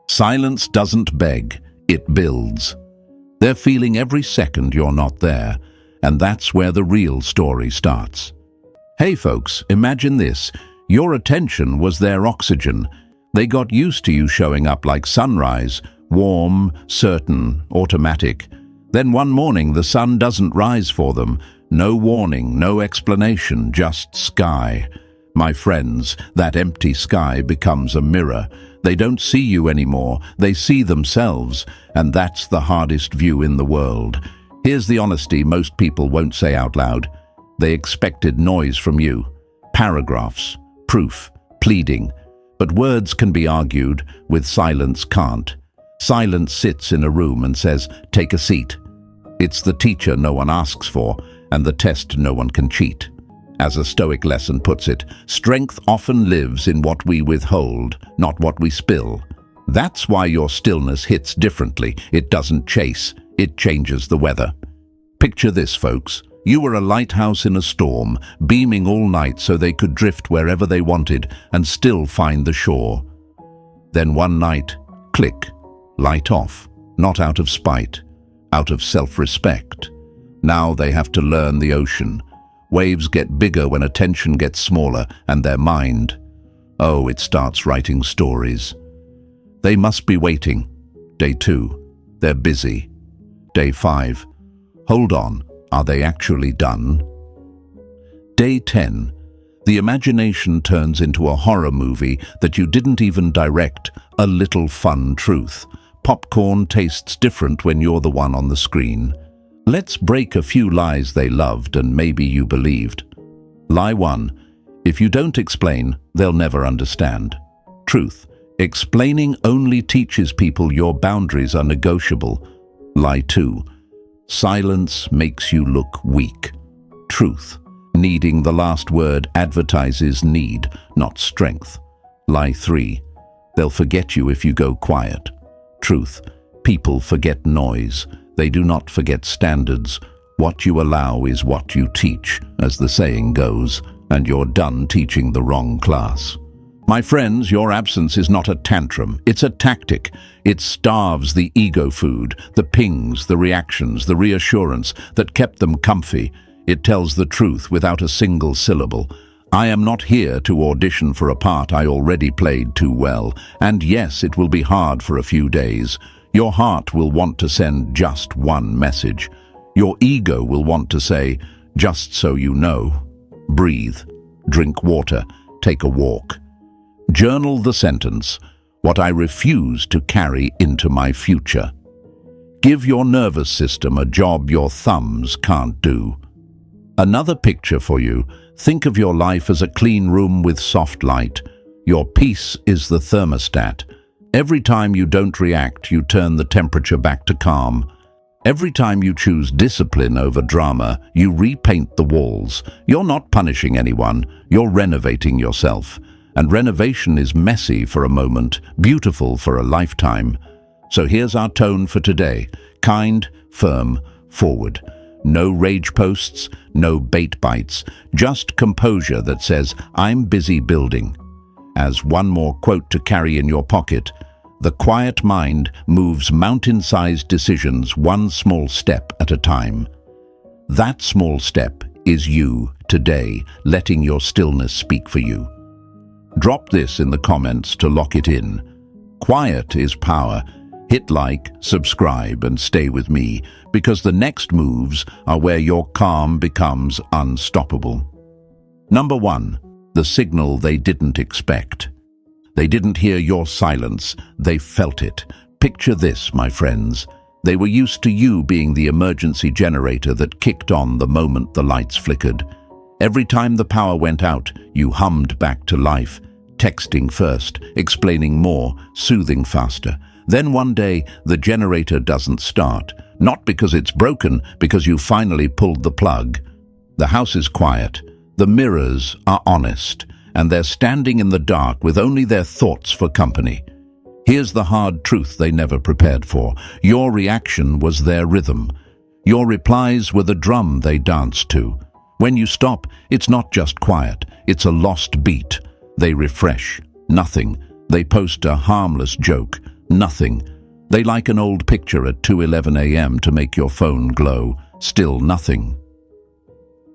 Silence doesn't beg, it builds. They're feeling every second you're not there, and that's where the real story starts. Hey folks, imagine this. Your attention was their oxygen. They got used to you showing up like sunrise, warm, certain, automatic. Then one morning the sun doesn't rise for them. No warning, no explanation, just sky. My friends, that empty sky becomes a mirror. They don't see you anymore, they see themselves, and that's the hardest view in the world. Here's the honesty most people won't say out loud. They expected noise from you. Paragraphs, proof, pleading. But words can be argued, with silence can't. Silence sits in a room and says, "Take a seat." It's the teacher no one asks for, and the test no one can cheat. As a Stoic lesson puts it, strength often lives in what we withhold, not what we spill. That's why your stillness hits differently. It doesn't chase, it changes the weather. Picture this, folks. You were a lighthouse in a storm, beaming all night so they could drift wherever they wanted and still find the shore. Then one night, click, light off, not out of spite, out of self-respect. Now they have to learn the ocean. Waves get bigger when attention gets smaller, and their mind, oh, it starts writing stories. They must be waiting. Day 2, they're busy. Day 5, hold on, are they actually done? Day 10, the imagination turns into a horror movie that you didn't even direct, a little fun truth. Popcorn tastes different when you're the one on the screen. Let's break a few lies they loved and maybe you believed. Lie 1. If you don't explain, they'll never understand. Truth. Explaining only teaches people your boundaries are negotiable. Lie 2. Silence makes you look weak. Truth. Needing the last word advertises need, not strength. Lie 3. They'll forget you if you go quiet. Truth. People forget noise. They do not forget standards. What you allow is what you teach, as the saying goes, and you're done teaching the wrong class. My friends, your absence is not a tantrum, it's a tactic. It starves the ego food, the pings, the reactions, the reassurance that kept them comfy. It tells the truth without a single syllable. I am not here to audition for a part I already played too well, and yes, it will be hard for a few days. Your heart will want to send just one message. Your ego will want to say, just so you know. Breathe, drink water, take a walk. Journal the sentence, what I refuse to carry into my future. Give your nervous system a job your thumbs can't do. Another picture for you. Think of your life as a clean room with soft light. Your peace is the thermostat. Every time you don't react, you turn the temperature back to calm. Every time you choose discipline over drama, you repaint the walls. You're not punishing anyone, you're renovating yourself. And renovation is messy for a moment, beautiful for a lifetime. So here's our tone for today. Kind, firm, forward. No rage posts, no bait bites, just composure that says, I'm busy building. As one more quote to carry in your pocket, the quiet mind moves mountain-sized decisions one small step at a time. That small step is you today, letting your stillness speak for you. Drop this in the comments to lock it in. Quiet is power. Hit like, subscribe, and stay with me, because the next moves are where your calm becomes unstoppable. Number 1. The signal they didn't expect. They didn't hear your silence, they felt it. Picture this, my friends. They were used to you being the emergency generator that kicked on the moment the lights flickered. Every time the power went out, you hummed back to life, texting first, explaining more, soothing faster. Then one day, the generator doesn't start. Not because it's broken, because you finally pulled the plug. The house is quiet. The mirrors are honest, and they're standing in the dark with only their thoughts for company. Here's the hard truth they never prepared for. Your reaction was their rhythm. Your replies were the drum they danced to. When you stop, it's not just quiet, it's a lost beat. They refresh. Nothing. They post a harmless joke. Nothing. They like an old picture at 2:11 a.m. to make your phone glow. Still nothing.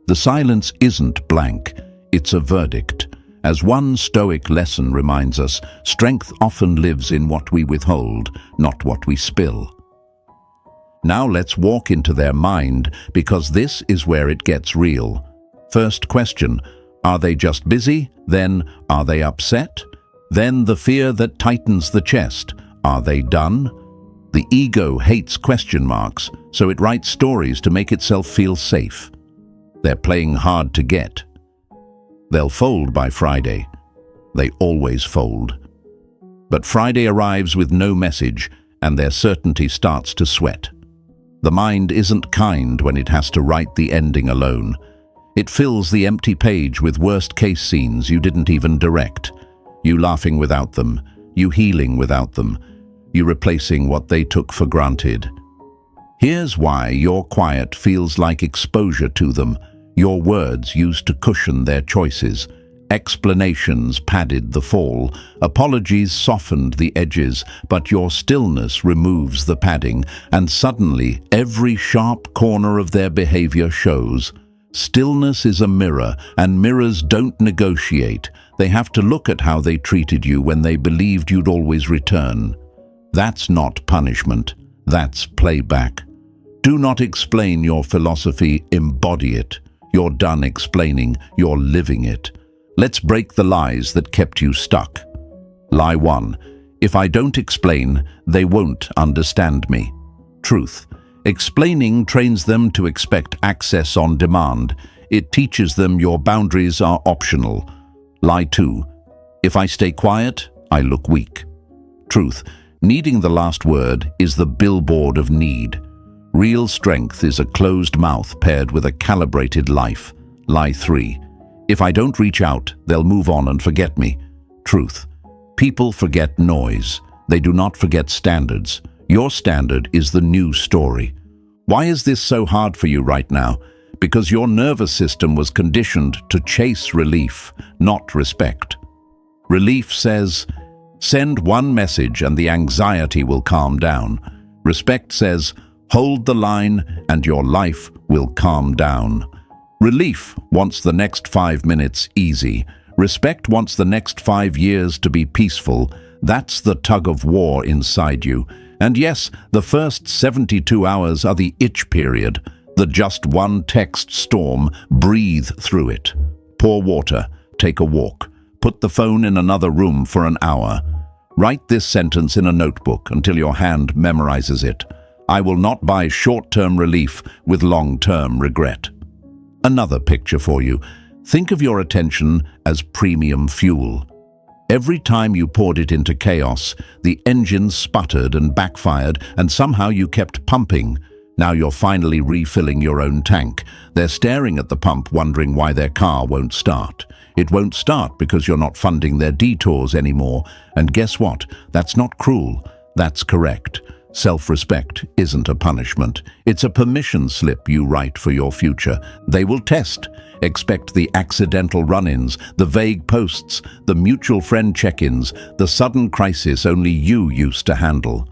The silence isn't blank, it's a verdict. As one Stoic lesson reminds us, strength often lives in what we withhold, not what we spill. Now let's walk into their mind, because this is where it gets real. First question, are they just busy? Then, are they upset? Then the fear that tightens the chest, are they done? The ego hates question marks, so it writes stories to make itself feel safe. They're playing hard to get. They'll fold by Friday. They always fold. But Friday arrives with no message, and their certainty starts to sweat. The mind isn't kind when it has to write the ending alone. It fills the empty page with worst-case scenes you didn't even direct. You laughing without them, you healing without them, you replacing what they took for granted. Here's why your quiet feels like exposure to them. Your words used to cushion their choices. Explanations padded the fall. Apologies softened the edges, but your stillness removes the padding, and suddenly every sharp corner of their behavior shows. Stillness is a mirror, and mirrors don't negotiate. They have to look at how they treated you when they believed you'd always return. That's not punishment. That's playback. Do not explain your philosophy, embody it. You're done explaining, you're living it. Let's break the lies that kept you stuck. Lie 1. If I don't explain, they won't understand me. Truth. Explaining trains them to expect access on demand. It teaches them your boundaries are optional. Lie 2. If I stay quiet, I look weak. Truth. Needing the last word is the billboard of need. Real strength is a closed mouth paired with a calibrated life. Lie 3. If I don't reach out, they'll move on and forget me. Truth. People forget noise. They do not forget standards. Your standard is the new story. Why is this so hard for you right now? Because your nervous system was conditioned to chase relief, not respect. Relief says, send one message and the anxiety will calm down. Respect says, hold the line and your life will calm down. Relief wants the next 5 minutes easy. Respect wants the next 5 years to be peaceful. That's the tug of war inside you. And yes, the first 72 hours are the itch period. The just one text storm, breathe through it. Pour water, take a walk. Put the phone in another room for an hour. Write this sentence in a notebook until your hand memorizes it. I will not buy short-term relief with long-term regret. Another picture for you. Think of your attention as premium fuel. Every time you poured it into chaos, the engine sputtered and backfired, and somehow you kept pumping. Now you're finally refilling your own tank. They're staring at the pump, wondering why their car won't start. It won't start because you're not funding their detours anymore. And guess what? That's not cruel. That's correct. Self-respect isn't a punishment. It's a permission slip you write for your future. They will test. Expect the accidental run-ins, the vague posts, the mutual friend check-ins, the sudden crisis only you used to handle.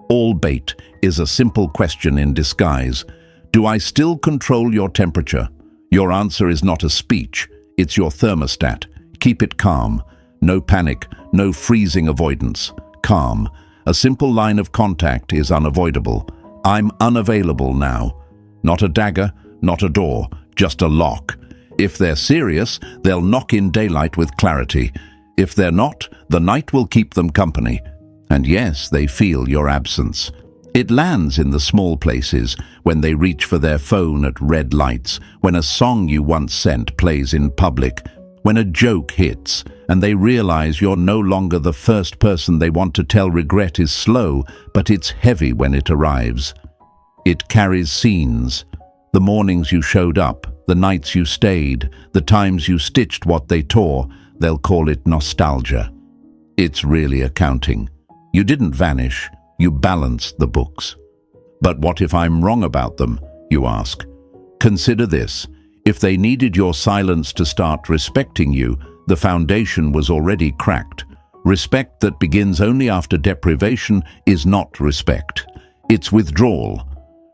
All bait is a simple question in disguise. Do I still control your temperature? Your answer is not a speech. It's your thermostat. Keep it calm. No panic, no freezing avoidance. Calm. A simple line of contact is unavoidable. I'm unavailable now. Not a dagger, not a door, just a lock. If they're serious, they'll knock in daylight with clarity. If they're not, the night will keep them company. And yes, they feel your absence. It lands in the small places, when they reach for their phone at red lights, when a song you once sent plays in public, when a joke hits, and they realize you're no longer the first person they want to tell regret is slow, but it's heavy when it arrives. It carries scenes. The mornings you showed up, the nights you stayed, the times you stitched what they tore, they'll call it nostalgia. It's really accounting. You didn't vanish, you balanced the books. But what if I'm wrong about them, you ask? Consider this. If they needed your silence to start respecting you, the foundation was already cracked. Respect that begins only after deprivation is not respect. It's withdrawal.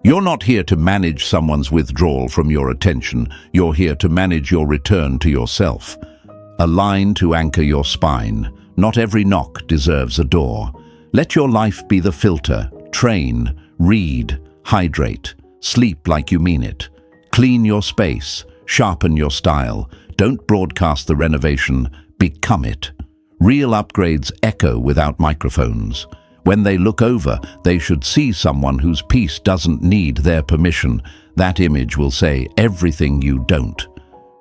You're not here to manage someone's withdrawal from your attention. You're here to manage your return to yourself. A line to anchor your spine. Not every knock deserves a door. Let your life be the filter. Train, read, hydrate, sleep like you mean it. Clean your space, sharpen your style. Don't broadcast the renovation, become it. Real upgrades echo without microphones. When they look over, they should see someone whose peace doesn't need their permission. That image will say everything you don't.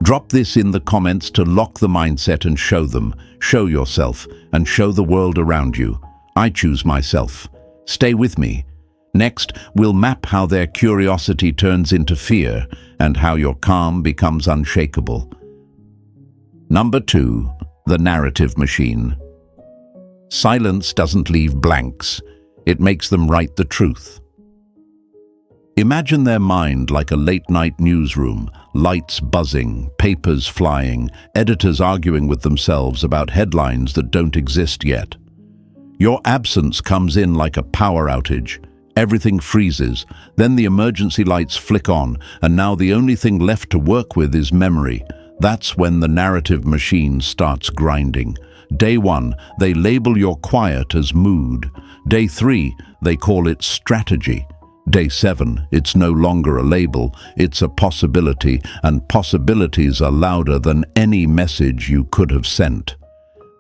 Drop this in the comments to lock the mindset and show them. Show yourself and show the world around you. I choose myself. Stay with me. Next, we'll map how their curiosity turns into fear and how your calm becomes unshakable. Number 2, the narrative machine. Silence doesn't leave blanks. It makes them write the truth. Imagine their mind like a late-night newsroom, lights buzzing, papers flying, editors arguing with themselves about headlines that don't exist yet. Your absence comes in like a power outage. Everything freezes, then the emergency lights flick on, and now the only thing left to work with is memory. That's when the narrative machine starts grinding. Day 1, they label your quiet as mood. Day 3, they call it strategy. Day 7, it's no longer a label, it's a possibility, and possibilities are louder than any message you could have sent.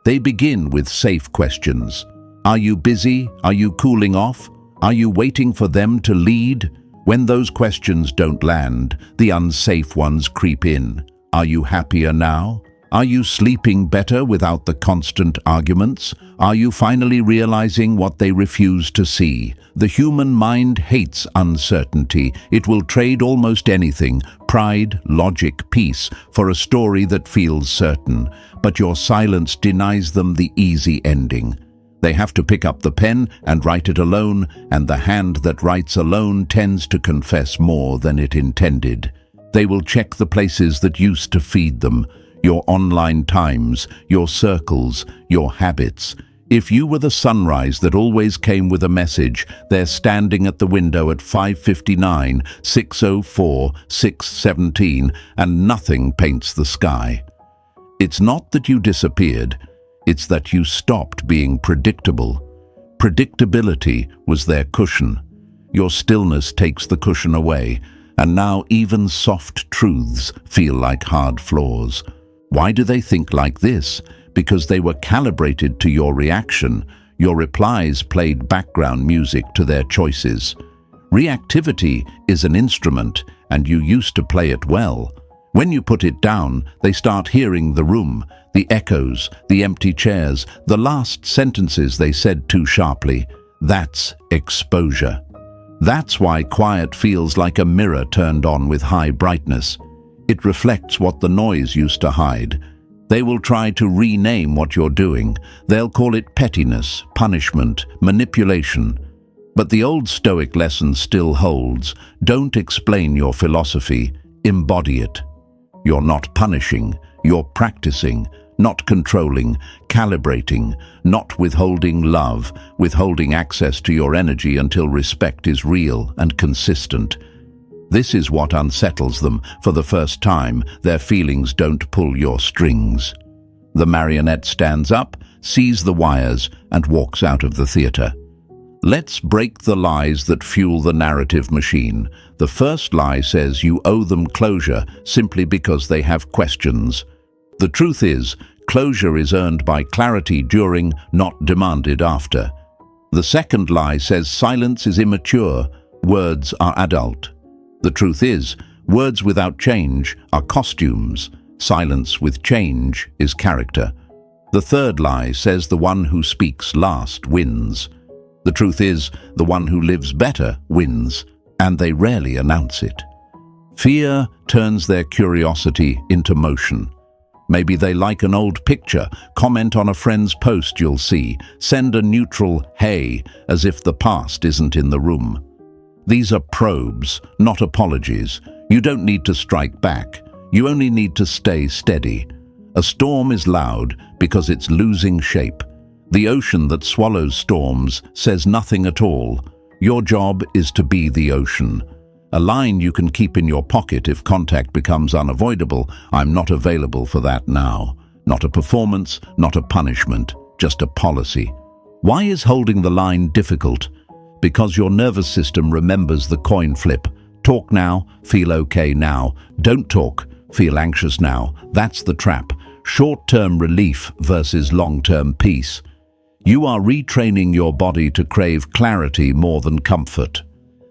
They begin with safe questions. Are you busy? Are you cooling off? Are you waiting for them to lead? When those questions don't land, the unsafe ones creep in. Are you happier now? Are you sleeping better without the constant arguments? Are you finally realizing what they refuse to see? The human mind hates uncertainty. It will trade almost anything, pride, logic, peace, for a story that feels certain. But your silence denies them the easy ending. They have to pick up the pen and write it alone, and the hand that writes alone tends to confess more than it intended. They will check the places that used to feed them, your online times, your circles, your habits. If you were the sunrise that always came with a message, they're standing at the window at 5:59, 6:04, 6:17, and nothing paints the sky. It's not that you disappeared, it's that you stopped being predictable. Predictability was their cushion. Your stillness takes the cushion away, and now even soft truths feel like hard floors. Why do they think like this? Because they were calibrated to your reaction. Your replies played background music to their choices. Reactivity is an instrument, and you used to play it well. When you put it down, they start hearing the room, the echoes, the empty chairs, the last sentences they said too sharply. That's exposure. That's why quiet feels like a mirror turned on with high brightness. It reflects what the noise used to hide. They will try to rename what you're doing. They'll call it pettiness, punishment, manipulation. But the old Stoic lesson still holds. Don't explain your philosophy, embody it. You're not punishing, you're practicing, not controlling, calibrating, not withholding love, withholding access to your energy until respect is real and consistent. This is what unsettles them. For the first time, their feelings don't pull your strings. The marionette stands up, sees the wires, and walks out of the theater. Let's break the lies that fuel the narrative machine. The first lie says you owe them closure simply because they have questions. The truth is, closure is earned by clarity during, not demanded after. The second lie says silence is immature, words are adult. The truth is, words without change are costumes. Silence with change is character. The third lie says the one who speaks last wins. The truth is, the one who lives better wins, and they rarely announce it. Fear turns their curiosity into motion. Maybe they like an old picture, comment on a friend's post you'll see, send a neutral "hey" as if the past isn't in the room. These are probes, not apologies. You don't need to strike back. You only need to stay steady. A storm is loud because it's losing shape. The ocean that swallows storms says nothing at all. Your job is to be the ocean. A line you can keep in your pocket if contact becomes unavoidable. I'm not available for that now. Not a performance, not a punishment, just a policy. Why is holding the line difficult? Because your nervous system remembers the coin flip. Talk now, feel okay now. Don't talk, feel anxious now. That's the trap. Short-term relief versus long-term peace. You are retraining your body to crave clarity more than comfort.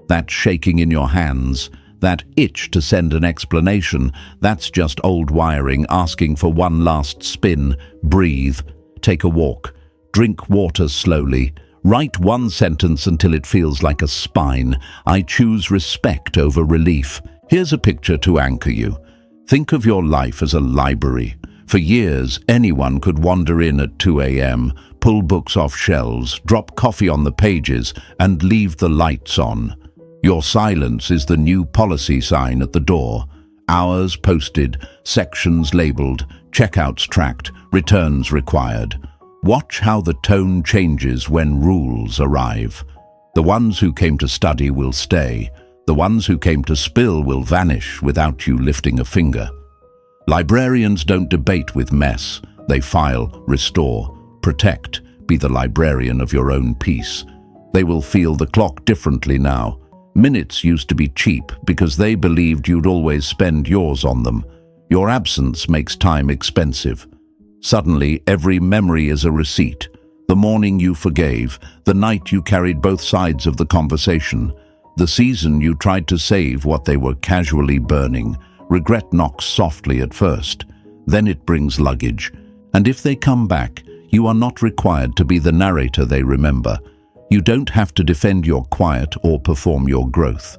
That shaking in your hands, that itch to send an explanation, that's just old wiring asking for one last spin. Breathe, take a walk, drink water slowly, write one sentence until it feels like a spine. I choose respect over relief. Here's a picture to anchor you. Think of your life as a library. For years, anyone could wander in at 2 a.m., pull books off shelves, drop coffee on the pages, and leave the lights on. Your silence is the new policy sign at the door. Hours posted, sections labeled, checkouts tracked, returns required. Watch how the tone changes when rules arrive. The ones who came to study will stay. The ones who came to spill will vanish without you lifting a finger. Librarians don't debate with mess. They file, restore, protect, be the librarian of your own peace. They will feel the clock differently now. Minutes used to be cheap because they believed you'd always spend yours on them. Your absence makes time expensive. Suddenly, every memory is a receipt. The morning you forgave, the night you carried both sides of the conversation, the season you tried to save what they were casually burning. Regret knocks softly at first, then it brings luggage. And if they come back, you are not required to be the narrator they remember. You don't have to defend your quiet or perform your growth.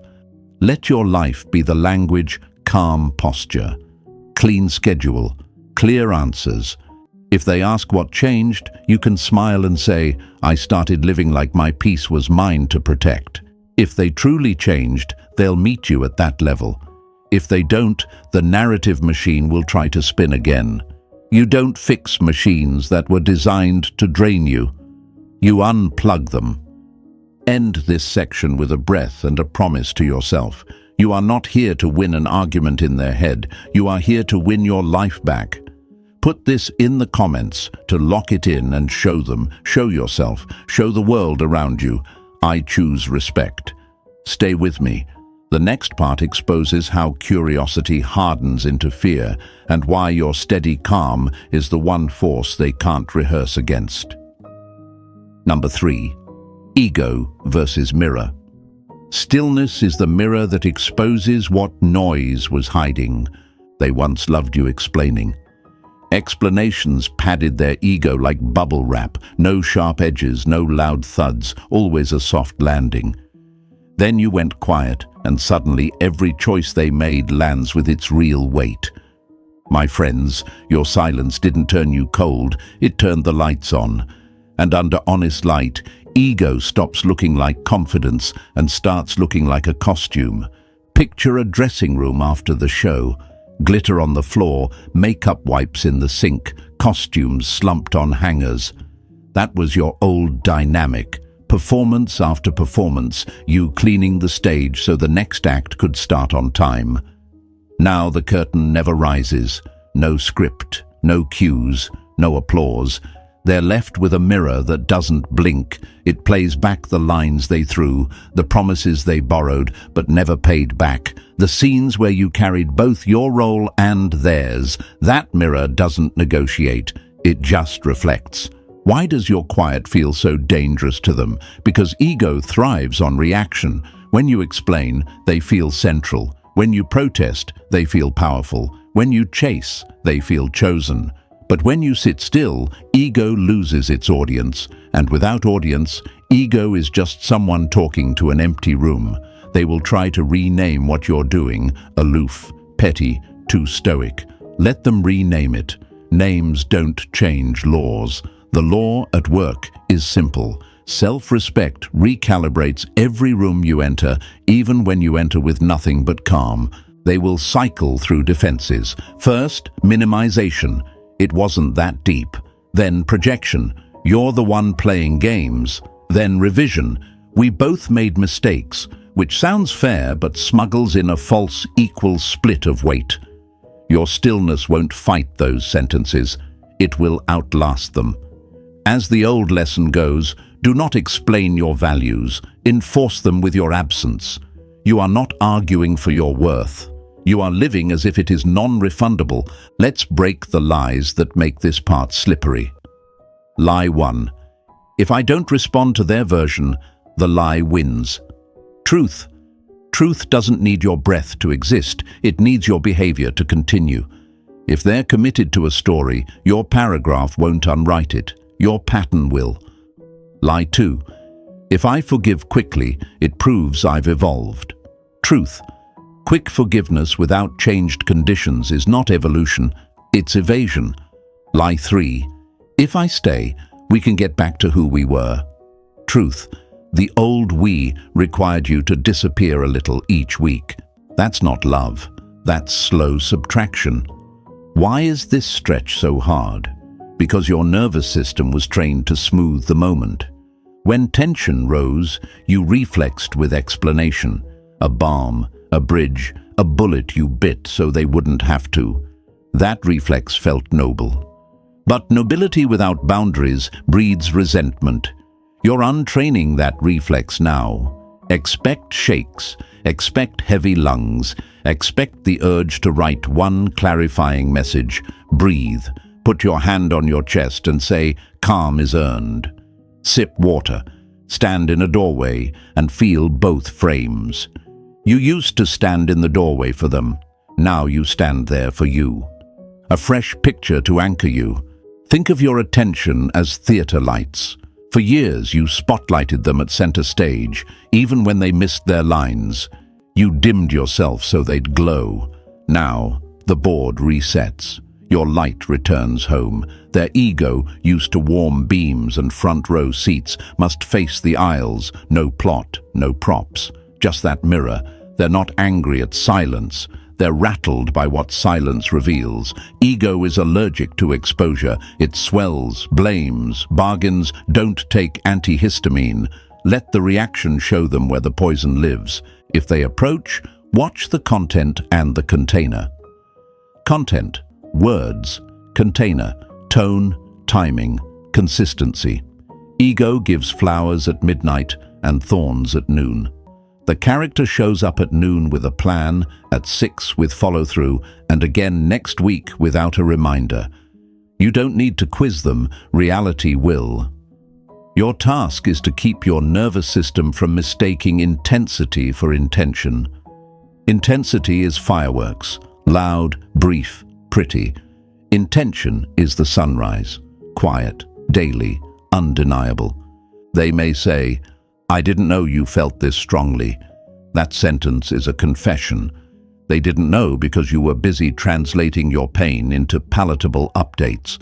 Let your life be the language, calm posture, clean schedule, clear answers. If they ask what changed, you can smile and say, I started living like my peace was mine to protect. If they truly changed, they'll meet you at that level. If they don't, the narrative machine will try to spin again. You don't fix machines that were designed to drain you. You unplug them. End this section with a breath and a promise to yourself. You are not here to win an argument in their head. You are here to win your life back. Put this in the comments to lock it in and show them, show yourself, show the world around you. I choose respect. Stay with me. The next part exposes how curiosity hardens into fear and why your steady calm is the one force they can't rehearse against. Number 3. Ego versus mirror. Stillness is the mirror that exposes what noise was hiding. They once loved you explaining. Explanations padded their ego like bubble wrap. No sharp edges, no loud thuds, always a soft landing. Then you went quiet, and suddenly every choice they made lands with its real weight. My friends, your silence didn't turn you cold, it turned the lights on. And under honest light, ego stops looking like confidence and starts looking like a costume. Picture a dressing room after the show. Glitter on the floor, makeup wipes in the sink, costumes slumped on hangers. That was your old dynamic. Performance after performance, you cleaning the stage so the next act could start on time. Now the curtain never rises. No script, no cues, no applause. They're left with a mirror that doesn't blink. It plays back the lines they threw, the promises they borrowed but never paid back, the scenes where you carried both your role and theirs. That mirror doesn't negotiate, it just reflects. Why does your quiet feel so dangerous to them? Because ego thrives on reaction. When you explain, they feel central. When you protest, they feel powerful. When you chase, they feel chosen. But when you sit still, ego loses its audience. And without audience, ego is just someone talking to an empty room. They will try to rename what you're doing, aloof, petty, too stoic. Let them rename it. Names don't change laws. The law at work is simple. Self-respect recalibrates every room you enter, even when you enter with nothing but calm. They will cycle through defenses. First, minimization. It wasn't that deep. Then projection. You're the one playing games. Then revision. We both made mistakes, which sounds fair but smuggles in a false equal split of weight. Your stillness won't fight those sentences. It will outlast them. As the old lesson goes, do not explain your values. Enforce them with your absence. You are not arguing for your worth. You are living as if it is non-refundable. Let's break the lies that make this part slippery. Lie 1. If I don't respond to their version, the lie wins. Truth. Truth doesn't need your breath to exist. It needs your behavior to continue. If they're committed to a story, your paragraph won't unwrite it. Your pattern will. Lie 2. If I forgive quickly, it proves I've evolved. Truth. Quick forgiveness without changed conditions is not evolution, it's evasion. Lie 3. If I stay, we can get back to who we were. Truth. The old we required you to disappear a little each week. That's not love. That's slow subtraction. Why is this stretch so hard? Because your nervous system was trained to smooth the moment. When tension rose, you reflexed with explanation. A balm, a bridge, a bullet you bit so they wouldn't have to. That reflex felt noble. But nobility without boundaries breeds resentment. You're untraining that reflex now. Expect shakes, expect heavy lungs, expect the urge to write one clarifying message. Breathe. Put your hand on your chest and say, calm is earned. Sip water. Stand in a doorway and feel both frames. You used to stand in the doorway for them. Now you stand there for you. A fresh picture to anchor you. Think of your attention as theater lights. For years you spotlighted them at center stage, even when they missed their lines. You dimmed yourself so they'd glow. Now, the board resets. Your light returns home. Their ego, used to warm beams and front row seats, must face the aisles. No plot, no props. Just that mirror. They're not angry at silence. They're rattled by what silence reveals. Ego is allergic to exposure. It swells, blames, bargains. Don't take antihistamine. Let the reaction show them where the poison lives. If they approach, watch the content and the container. Content, words, container, tone, timing, consistency. Ego gives flowers at midnight and thorns at noon. The character shows up at noon with a plan, at 6 with follow-through, and again next week without a reminder. You don't need to quiz them, reality will. Your task is to keep your nervous system from mistaking intensity for intention. Intensity is fireworks, loud, brief, pretty. Intention is the sunrise, quiet, daily, undeniable. They may say, I didn't know you felt this strongly. That sentence is a confession. They didn't know because you were busy translating your pain into palatable updates.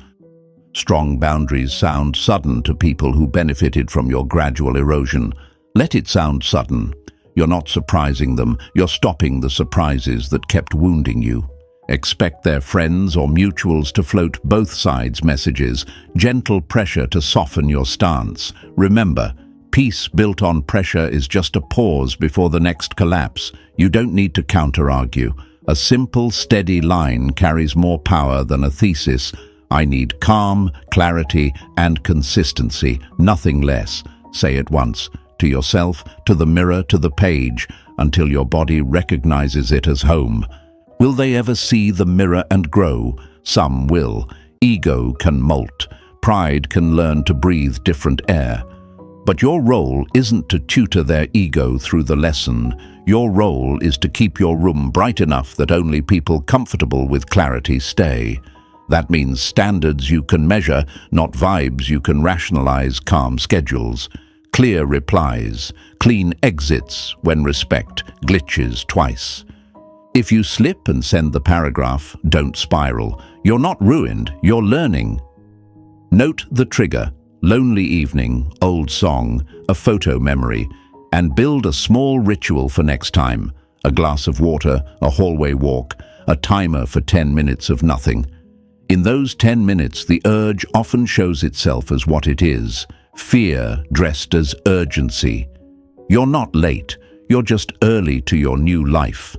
Strong boundaries sound sudden to people who benefited from your gradual erosion. Let it sound sudden. You're not surprising them. You're stopping the surprises that kept wounding you. Expect their friends or mutuals to float both sides' messages, gentle pressure to soften your stance. Remember, peace built on pressure is just a pause before the next collapse. You don't need to counter-argue. A simple, steady line carries more power than a thesis. I need calm, clarity, and consistency, nothing less. Say it once, to yourself, to the mirror, to the page, until your body recognizes it as home. Will they ever see the mirror and grow? Some will. Ego can molt. Pride can learn to breathe different air. But your role isn't to tutor their ego through the lesson. Your role is to keep your room bright enough that only people comfortable with clarity stay. That means standards you can measure, not vibes you can rationalize, calm schedules. Clear replies, clean exits when respect glitches twice. If you slip and send the paragraph, don't spiral. You're not ruined, you're learning. Note the trigger. Lonely evening, old song, a photo memory, and build a small ritual for next time. A glass of water, a hallway walk, a timer for 10 minutes of nothing. In those 10 minutes, the urge often shows itself as what it is: fear dressed as urgency. You're not late, you're just early to your new life.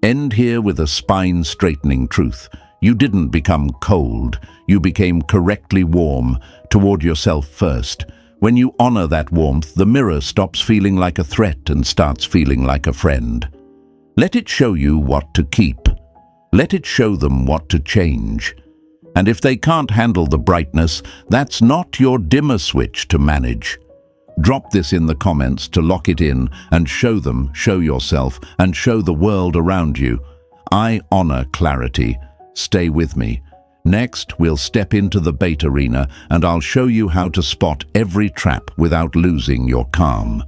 End here with a spine-straightening truth. You didn't become cold, you became correctly warm toward yourself first. When you honor that warmth, the mirror stops feeling like a threat and starts feeling like a friend. Let it show you what to keep. Let it show them what to change. And if they can't handle the brightness, that's not your dimmer switch to manage. Drop this in the comments to lock it in and show them, show yourself, and show the world around you. I honor clarity. Stay with me. Next, we'll step into the bait arena and I'll show you how to spot every trap without losing your calm.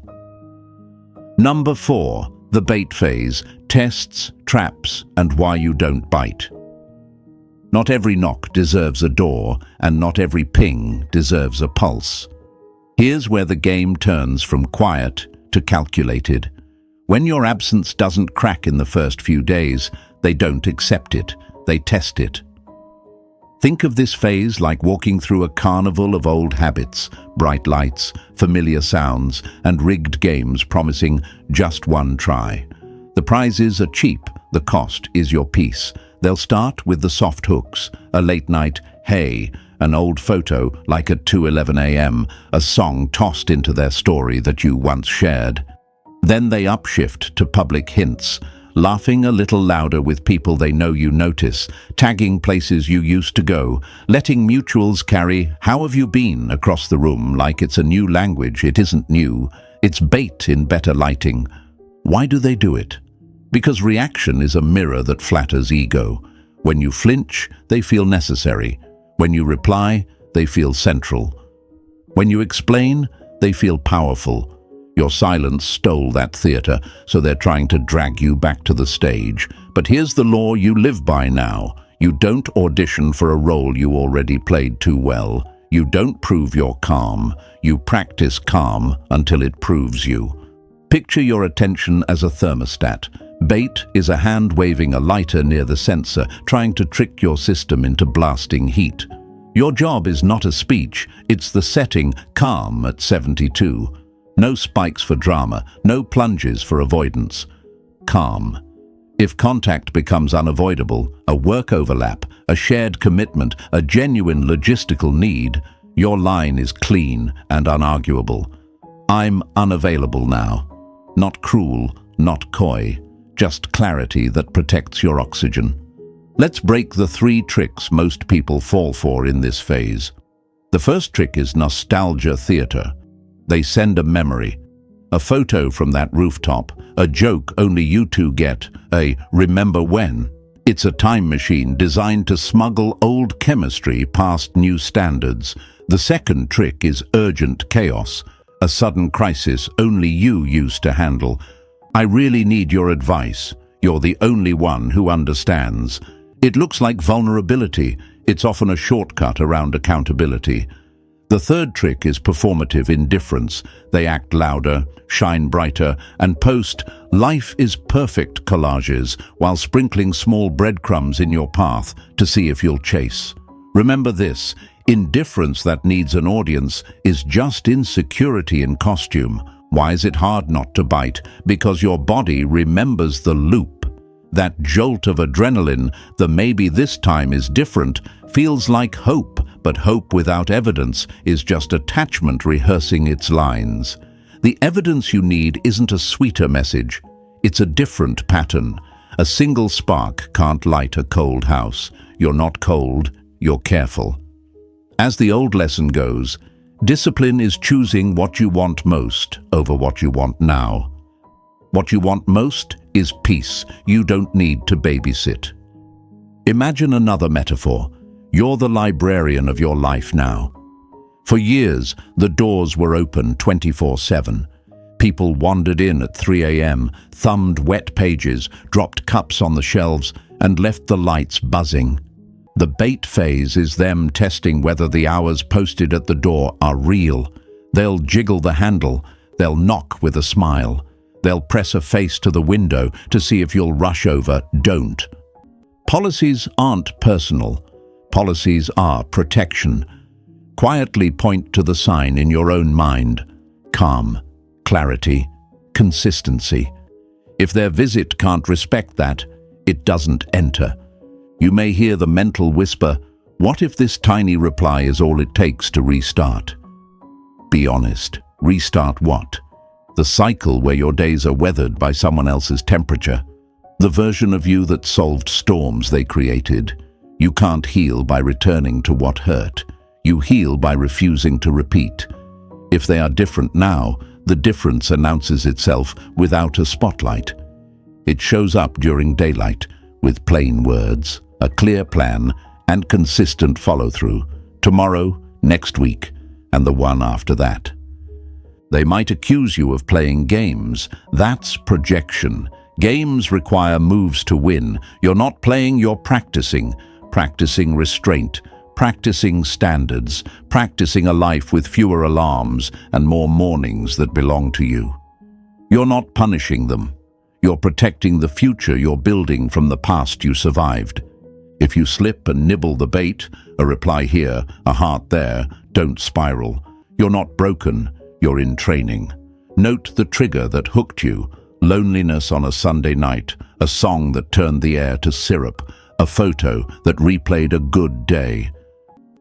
Number 4. The bait phase: tests, traps, and why you don't bite. Not every knock deserves a door, and not every ping deserves a pulse. Here's where the game turns from quiet to calculated. When your absence doesn't crack in the first few days, they don't accept it, they test it. Think of this phase like walking through a carnival of old habits: bright lights, familiar sounds, and rigged games promising just one try. The prizes are cheap, the cost is your peace. They'll start with the soft hooks: a late night "hey," an old photo like at 2:11 a.m., a song tossed into their story that you once shared. Then they upshift to public hints: laughing a little louder with people they know you notice, tagging places you used to go, letting mutuals carry "how have you been" across the room like it's a new language. It isn't new, it's bait in better lighting. Why do they do it? Because reaction is a mirror that flatters ego. When you flinch, they feel necessary. When you reply, they feel central. When you explain, they feel powerful. Your silence stole that theater, so they're trying to drag you back to the stage. But here's the law you live by now. You don't audition for a role you already played too well. You don't prove you're calm. You practice calm until it proves you. Picture your attention as a thermostat. Bait is a hand waving a lighter near the sensor, trying to trick your system into blasting heat. Your job is not a speech, it's the setting: calm at 72. No spikes for drama, no plunges for avoidance. Calm. If contact becomes unavoidable, a work overlap, a shared commitment, a genuine logistical need, your line is clean and unarguable. I'm unavailable now. Not cruel, not coy, just clarity that protects your oxygen. Let's break the 3 tricks most people fall for in this phase. The first trick is nostalgia theater. They send a memory, a photo from that rooftop, a joke only you two get, a "remember when." It's a time machine designed to smuggle old chemistry past new standards. The second trick is urgent chaos, a sudden crisis only you used to handle. I really need your advice. You're the only one who understands. It looks like vulnerability. It's often a shortcut around accountability. The third trick is performative indifference. They act louder, shine brighter, and post "life is perfect" collages while sprinkling small breadcrumbs in your path to see if you'll chase. Remember this: indifference that needs an audience is just insecurity in costume. Why is it hard not to bite? Because your body remembers the loop. That jolt of adrenaline, the "maybe this time is different," feels like hope, but hope without evidence is just attachment rehearsing its lines. The evidence you need isn't a sweeter message, it's a different pattern. A single spark can't light a cold house. You're not cold, you're careful. As the old lesson goes, discipline is choosing what you want most over what you want now. What you want most is peace. You don't need to babysit. Imagine another metaphor. You're the librarian of your life now. For years, the doors were open 24/7. People wandered in at 3 a.m., thumbed wet pages, dropped cups on the shelves, and left the lights buzzing. The bait phase is them testing whether the hours posted at the door are real. They'll jiggle the handle, they'll knock with a smile, they'll press a face to the window to see if you'll rush over. Don't. Policies aren't personal. policies are protection. Quietly point to the sign in your own mind: calm, clarity, consistency. If their visit can't respect that, it doesn't enter. You may hear the mental whisper, "What if this tiny reply is all it takes to restart?" Be honest. Restart what? The cycle where your days are weathered by someone else's temperature? The version of you that solved storms they created? You can't heal by returning to what hurt. You heal by refusing to repeat. If they are different now, the difference announces itself without a spotlight. It shows up during daylight, with plain words, a clear plan, and consistent follow-through. Tomorrow, next week, and the one after that. They might accuse you of playing games. That's projection. Games require moves to win. You're not playing, you're practicing. Practicing restraint, practicing standards, practicing a life with fewer alarms and more mornings that belong to you. You're not punishing them. You're protecting the future you're building from the past you survived. If you slip and nibble the bait, a reply here, a heart there, don't spiral. You're not broken, you're in training. Note the trigger that hooked you: loneliness on a Sunday night, a song that turned the air to syrup, a photo that replayed a good day.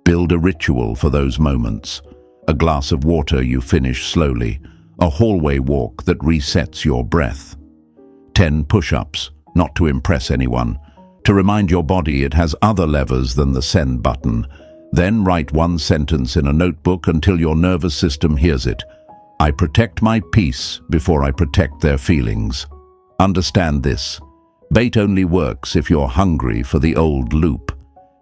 Build a ritual for those moments. A glass of water you finish slowly, a hallway walk that resets your breath. 10 push-ups, not to impress anyone, to remind your body it has other levers than the send button. Then write one sentence in a notebook until your nervous system hears it: I protect my peace before I protect their feelings. Understand this: bait only works if you're hungry for the old loop.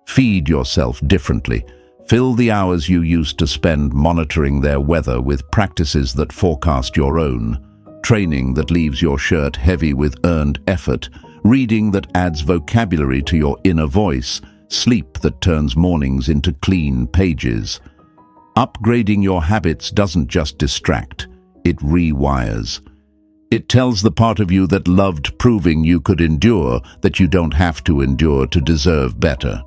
Feed yourself differently. Fill the hours you used to spend monitoring their weather with practices that forecast your own. Training that leaves your shirt heavy with earned effort. Reading that adds vocabulary to your inner voice. Sleep that turns mornings into clean pages. Upgrading your habits doesn't just distract, it rewires. It tells the part of you that loved proving you could endure that you don't have to endure to deserve better.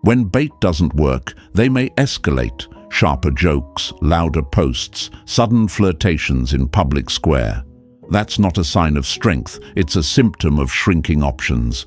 When bait doesn't work, they may escalate. Sharper jokes, louder posts, sudden flirtations in public square. That's not a sign of strength, it's a symptom of shrinking options.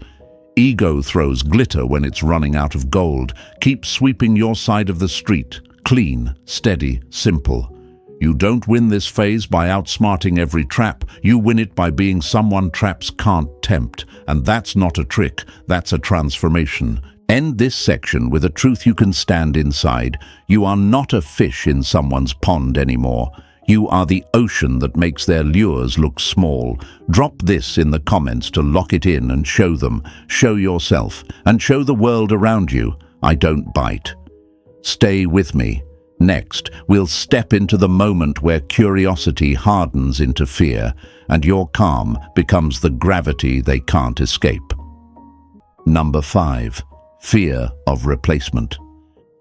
Ego throws glitter when it's running out of gold. Keep sweeping your side of the street. Clean, steady, simple. You don't win this phase by outsmarting every trap. You win it by being someone traps can't tempt. And that's not a trick, that's a transformation. End this section with a truth you can stand inside. You are not a fish in someone's pond anymore. You are the ocean that makes their lures look small. Drop this in the comments to lock it in and show them. Show yourself and show the world around you. I don't bite. Stay with me. Next, we'll step into the moment where curiosity hardens into fear and your calm becomes the gravity they can't escape. Number 5. Fear of replacement.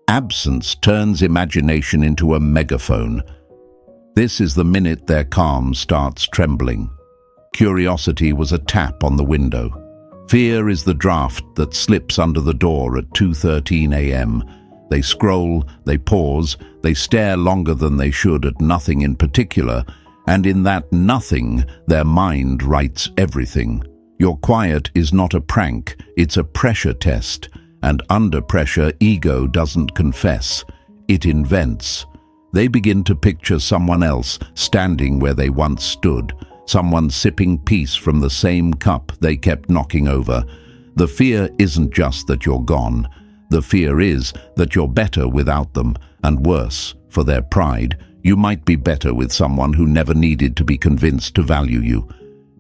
Absence turns imagination into a megaphone. This is the minute their calm starts trembling. Curiosity was a tap on the window. Fear is the draft that slips under the door at 2:13 a.m. They scroll, they pause, they stare longer than they should at nothing in particular, and in that nothing, their mind writes everything. Your quiet is not a prank, it's a pressure test. And under pressure, ego doesn't confess, it invents. They begin to picture someone else standing where they once stood, someone sipping peace from the same cup they kept knocking over. The fear isn't just that you're gone. The fear is that you're better without them, and worse, for their pride, you might be better with someone who never needed to be convinced to value you.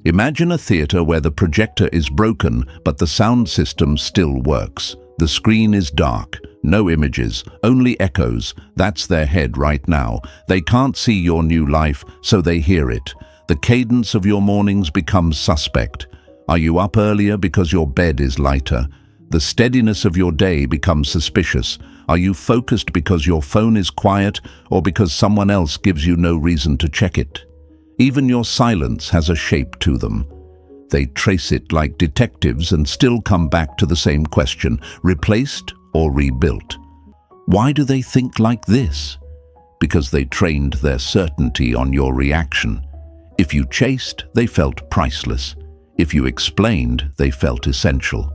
Imagine a theater where the projector is broken, but the sound system still works. The screen is dark, no images, only echoes. That's their head right now. They can't see your new life, so they hear it. The cadence of your mornings becomes suspect. Are you up earlier because your bed is lighter? The steadiness of your day becomes suspicious. Are you focused because your phone is quiet or because someone else gives you no reason to check it? Even your silence has a shape to them. They trace it like detectives and still come back to the same question: replaced or rebuilt. Why do they think like this? Because they trained their certainty on your reaction. If you chased, they felt priceless. If you explained, they felt essential.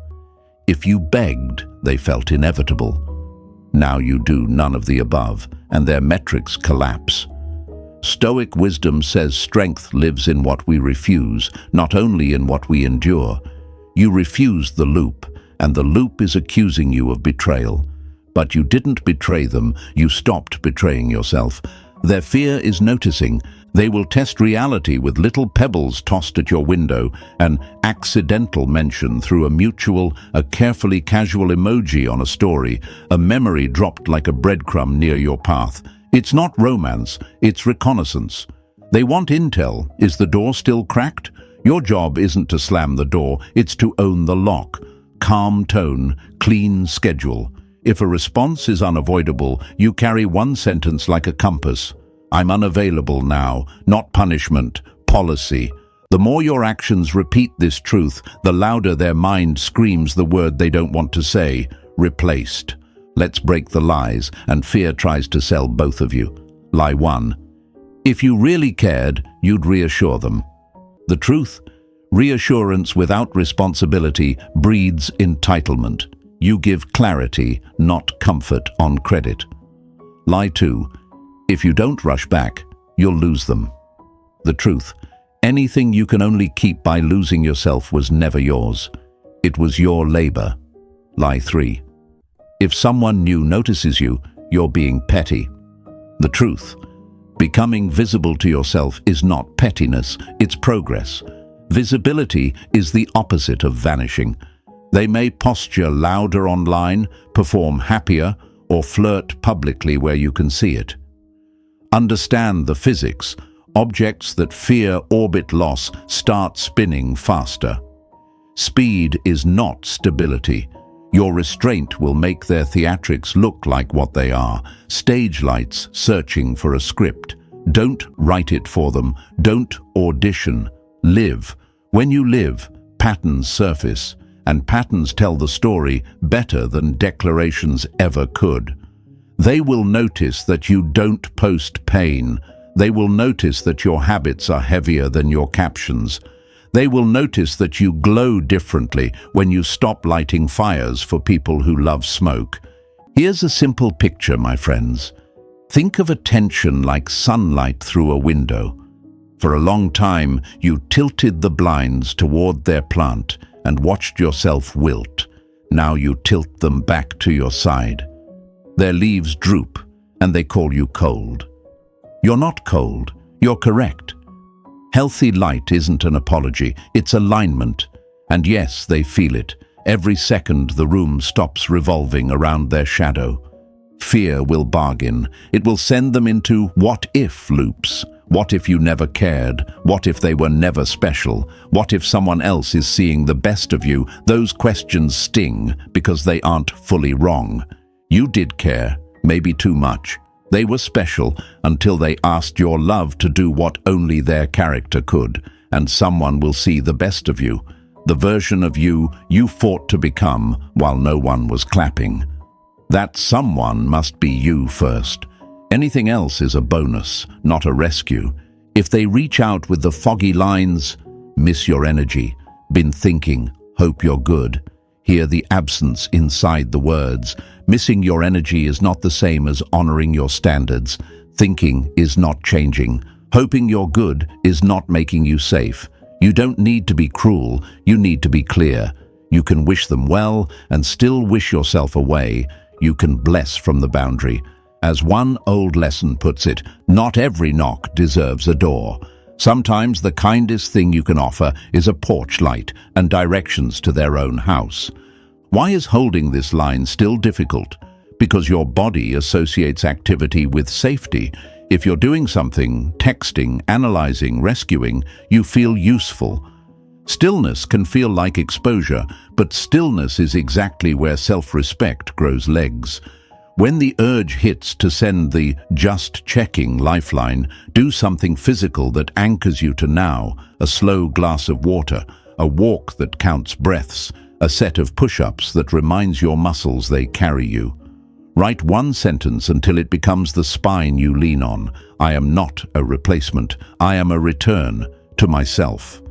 If you begged, they felt inevitable. Now you do none of the above, and their metrics collapse. Stoic wisdom says strength lives in what we refuse, not only in what we endure. You refuse the loop, and the loop is accusing you of betrayal. But you didn't betray them, you stopped betraying yourself. Their fear is noticing. They will test reality with little pebbles tossed at your window, an accidental mention through a carefully casual emoji on a story, a memory dropped like a breadcrumb near your path. It's not romance, it's reconnaissance. They want intel. Is the door still cracked? Your job isn't to slam the door, it's to own the lock. Calm tone, clean schedule. If a response is unavoidable, you carry one sentence like a compass. I'm unavailable now, not punishment, policy. The more your actions repeat this truth, the louder their mind screams the word they don't want to say, replaced. Let's break the lies, and fear tries to sell both of you. Lie 1. If you really cared, you'd reassure them. The truth? Reassurance without responsibility breeds entitlement. You give clarity, not comfort on credit. Lie 2. If you don't rush back, you'll lose them. The truth. Anything you can only keep by losing yourself was never yours. It was your labor. Lie 3. If someone new notices you, you're being petty. The truth. Becoming visible to yourself is not pettiness, it's progress. Visibility is the opposite of vanishing. They may posture louder online, perform happier, or flirt publicly where you can see it. Understand the physics. Objects that fear orbit loss start spinning faster. Speed is not stability. Your restraint will make their theatrics look like what they are, stage lights searching for a script. Don't write it for them. Don't audition. Live. When you live, patterns surface. And patterns tell the story better than declarations ever could. They will notice that you don't post pain. They will notice that your habits are heavier than your captions. They will notice that you glow differently when you stop lighting fires for people who love smoke. Here's a simple picture, my friends. Think of attention like sunlight through a window. For a long time, you tilted the blinds toward their plant and watched yourself wilt. Now you tilt them back to your side. Their leaves droop, and they call you cold. You're not cold, you're correct. Healthy light isn't an apology, it's alignment. And yes, they feel it. Every second the room stops revolving around their shadow. Fear will bargain. It will send them into what-if loops. What if you never cared? What if they were never special? What if someone else is seeing the best of you? Those questions sting because they aren't fully wrong. You did care, maybe too much. They were special until they asked your love to do what only their character could, and someone will see the best of you, the version of you you fought to become while no one was clapping. That someone must be you first. Anything else is a bonus, not a rescue. If they reach out with the foggy lines, miss your energy, been thinking, hope you're good. Hear the absence inside the words. Missing your energy is not the same as honoring your standards. Thinking is not changing. Hoping you're good is not making you safe. You don't need to be cruel, you need to be clear. You can wish them well and still wish yourself away. You can bless from the boundary. As one old lesson puts it, not every knock deserves a door. Sometimes the kindest thing you can offer is a porch light and directions to their own house. Why is holding this line still difficult? Because your body associates activity with safety. If you're doing something, texting, analyzing, rescuing, you feel useful. Stillness can feel like exposure, but stillness is exactly where self-respect grows legs. When the urge hits to send the just checking lifeline, do something physical that anchors you to now, a slow glass of water, a walk that counts breaths, a set of push-ups that reminds your muscles they carry you. Write one sentence until it becomes the spine you lean on. I am not a replacement. I am a return to myself.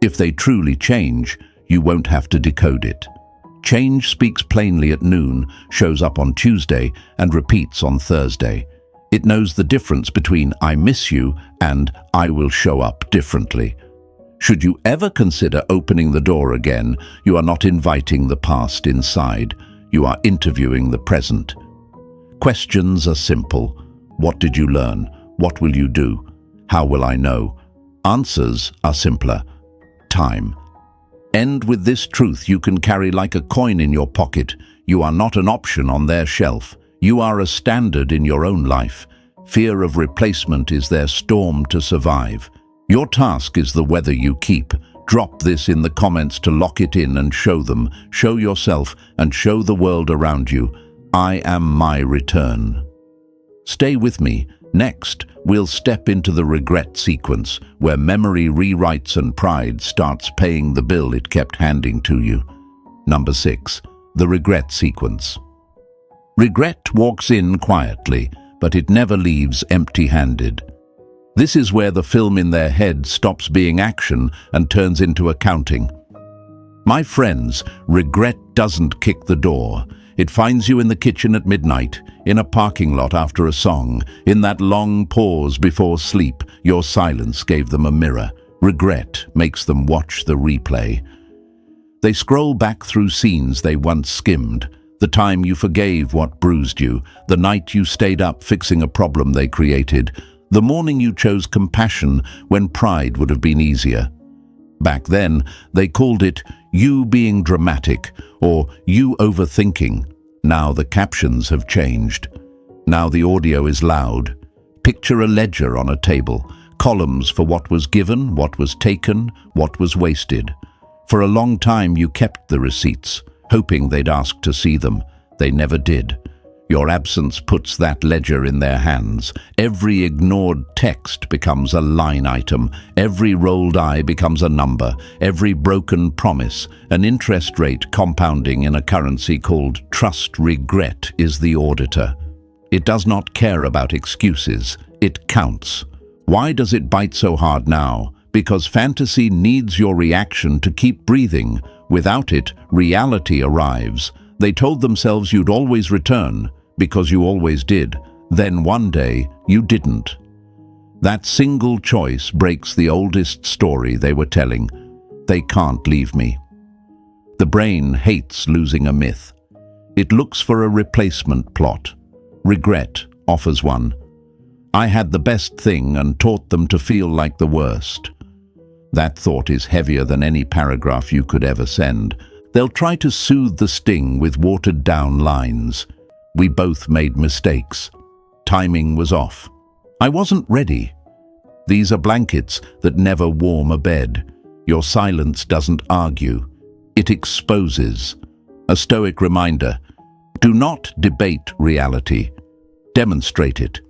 If they truly change, you won't have to decode it. Change speaks plainly at noon, shows up on Tuesday, and repeats on Thursday. It knows the difference between I miss you and I will show up differently. Should you ever consider opening the door again, you are not inviting the past inside. You are interviewing the present. Questions are simple. What did you learn? What will you do? How will I know? Answers are simpler. Time. End with this truth you can carry like a coin in your pocket. You are not an option on their shelf. You are a standard in your own life. Fear of replacement is their storm to survive. Your task is the weather you keep. Drop this in the comments to lock it in and show them. Show yourself and show the world around you. I am my return. Stay with me. Next, we'll step into the regret sequence, where memory rewrites and pride starts paying the bill it kept handing to you. Number 6. The regret sequence. Regret walks in quietly, but it never leaves empty-handed. This is where the film in their head stops being action and turns into accounting. My friends, regret doesn't kick the door. It finds you in the kitchen at midnight, in a parking lot after a song, in that long pause before sleep. Your silence gave them a mirror. Regret makes them watch the replay. They scroll back through scenes they once skimmed, the time you forgave what bruised you, the night you stayed up fixing a problem they created, the morning you chose compassion when pride would have been easier. Back then, they called it you being dramatic or you overthinking. Now the captions have changed. Now the audio is loud. Picture a ledger on a table, columns for what was given, what was taken, what was wasted. For a long time you kept the receipts, hoping they'd ask to see them. They never did. Your absence puts that ledger in their hands. Every ignored text becomes a line item. Every rolled eye becomes a number. Every broken promise, an interest rate compounding in a currency called trust. Regret is the auditor. It does not care about excuses. It counts. Why does it bite so hard now? Because fantasy needs your reaction to keep breathing. Without it, reality arrives. They told themselves you'd always return, because you always did. Then one day, you didn't. That single choice breaks the oldest story they were telling. They can't leave me. The brain hates losing a myth. It looks for a replacement plot. Regret offers one. I had the best thing and taught them to feel like the worst. That thought is heavier than any paragraph you could ever send. They'll try to soothe the sting with watered-down lines. We both made mistakes. Timing was off. I wasn't ready. These are blankets that never warm a bed. Your silence doesn't argue. It exposes. A Stoic reminder. Do not debate reality. Demonstrate it.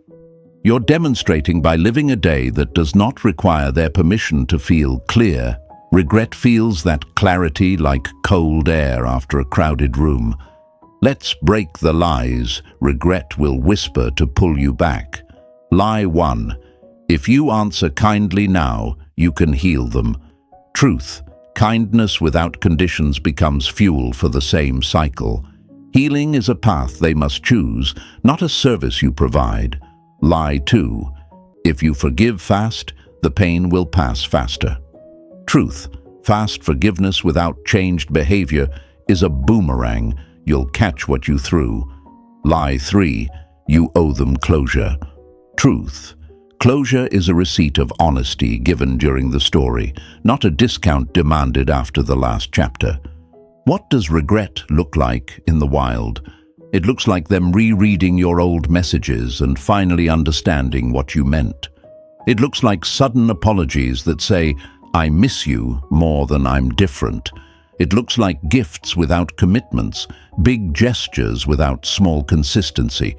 You're demonstrating by living a day that does not require their permission to feel clear. Regret feels that clarity like cold air after a crowded room. Let's break the lies. Regret will whisper to pull you back. Lie 1. If you answer kindly now, you can heal them. Truth. Kindness without conditions becomes fuel for the same cycle. Healing is a path they must choose, not a service you provide. Lie 2. If you forgive fast, the pain will pass faster. Truth. Fast forgiveness without changed behavior is a boomerang. You'll catch what you threw. Lie 3. You owe them closure. Truth. Closure is a receipt of honesty given during the story, not a discount demanded after the last chapter. What does regret look like in the wild? It looks like them rereading your old messages and finally understanding what you meant. It looks like sudden apologies that say, I miss you more than I'm different. It looks like gifts without commitments, big gestures without small consistency.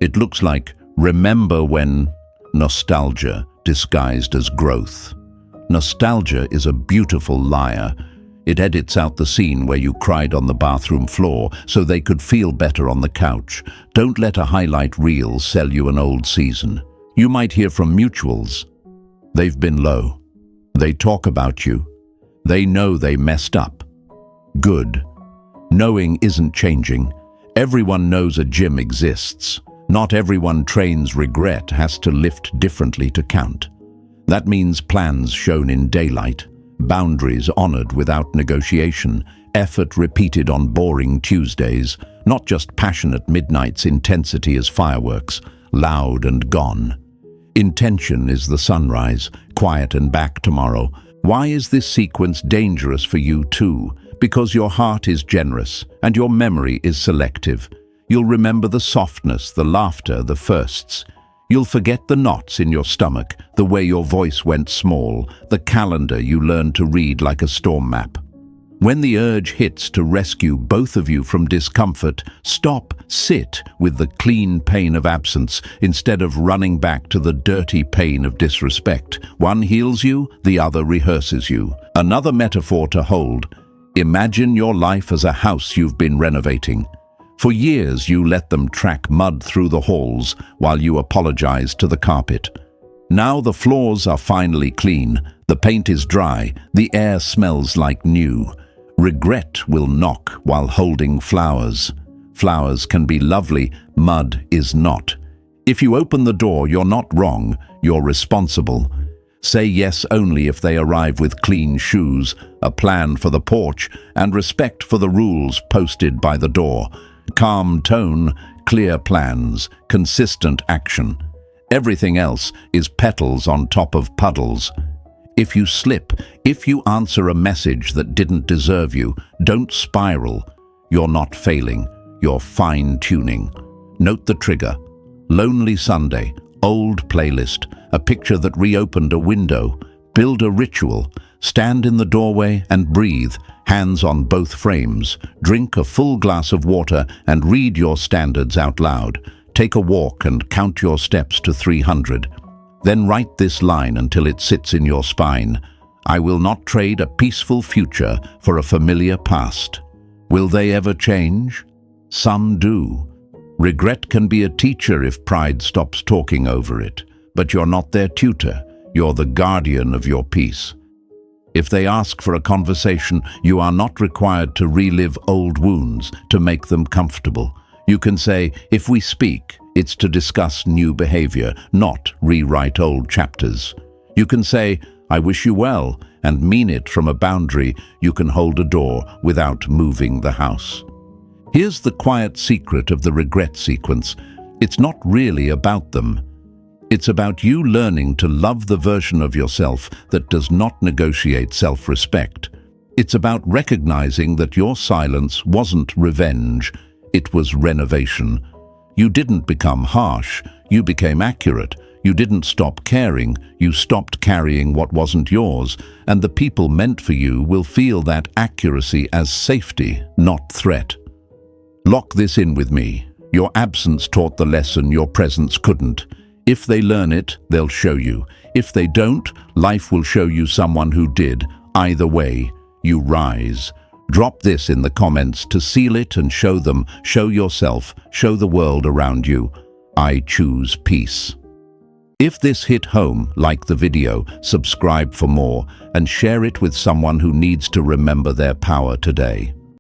It looks like remember when nostalgia disguised as growth. Nostalgia is a beautiful liar. It edits out the scene where you cried on the bathroom floor so they could feel better on the couch. Don't let a highlight reel sell you an old season. You might hear from mutuals. They've been low. They talk about you. They know they messed up. Good. Knowing isn't changing. Everyone knows a gym exists. Not everyone trains regret has to lift differently to count. That means plans shown in daylight, boundaries honored without negotiation, effort repeated on boring Tuesdays, not just passionate midnights intensity as fireworks, loud and gone. Intention is the sunrise, quiet and back tomorrow. Why is this sequence dangerous for you too? Because your heart is generous and your memory is selective. You'll remember the softness, the laughter, the firsts. You'll forget the knots in your stomach, the way your voice went small, the calendar you learned to read like a storm map. When the urge hits to rescue both of you from discomfort, stop, sit with the clean pain of absence instead of running back to the dirty pain of disrespect. One heals you, the other rehearses you. Another metaphor to hold. Imagine your life as a house you've been renovating. For years you let them track mud through the halls while you apologized to the carpet. Now the floors are finally clean, the paint is dry, the air smells like new. Regret will knock while holding flowers. Flowers can be lovely, mud is not. If you open the door, you're not wrong, you're responsible. Say yes only if they arrive with clean shoes, a plan for the porch, and respect for the rules posted by the door. Calm tone, clear plans, consistent action. Everything else is petals on top of puddles. If you slip, if you answer a message that didn't deserve you, don't spiral. You're not failing, you're fine-tuning. Note the trigger. Lonely Sunday, old playlist, a picture that reopened a window. Build a ritual. Stand in the doorway and breathe, hands on both frames. Drink a full glass of water and read your standards out loud. Take a walk and count your steps to 300. Then write this line until it sits in your spine. I will not trade a peaceful future for a familiar past. Will they ever change? Some do. Regret can be a teacher if pride stops talking over it, but you're not their tutor. You're the guardian of your peace. If they ask for a conversation, you are not required to relive old wounds to make them comfortable. You can say, if we speak, it's to discuss new behavior, not rewrite old chapters. You can say, I wish you well, and mean it from a boundary you can hold a door without moving the house. Here's the quiet secret of the regret sequence. It's not really about them. It's about you learning to love the version of yourself that does not negotiate self-respect. It's about recognizing that your silence wasn't revenge, it was renovation. You didn't become harsh, you became accurate. You didn't stop caring, you stopped carrying what wasn't yours, and the people meant for you will feel that accuracy as safety, not threat. Lock this in with me. Your absence taught the lesson your presence couldn't. If they learn it, they'll show you. If they don't, life will show you someone who did. Either way, you rise. Drop this in the comments to seal it and show them, show yourself, show the world around you. I choose peace. If this hit home, like the video, subscribe for more, and share it with someone who needs to remember their power today.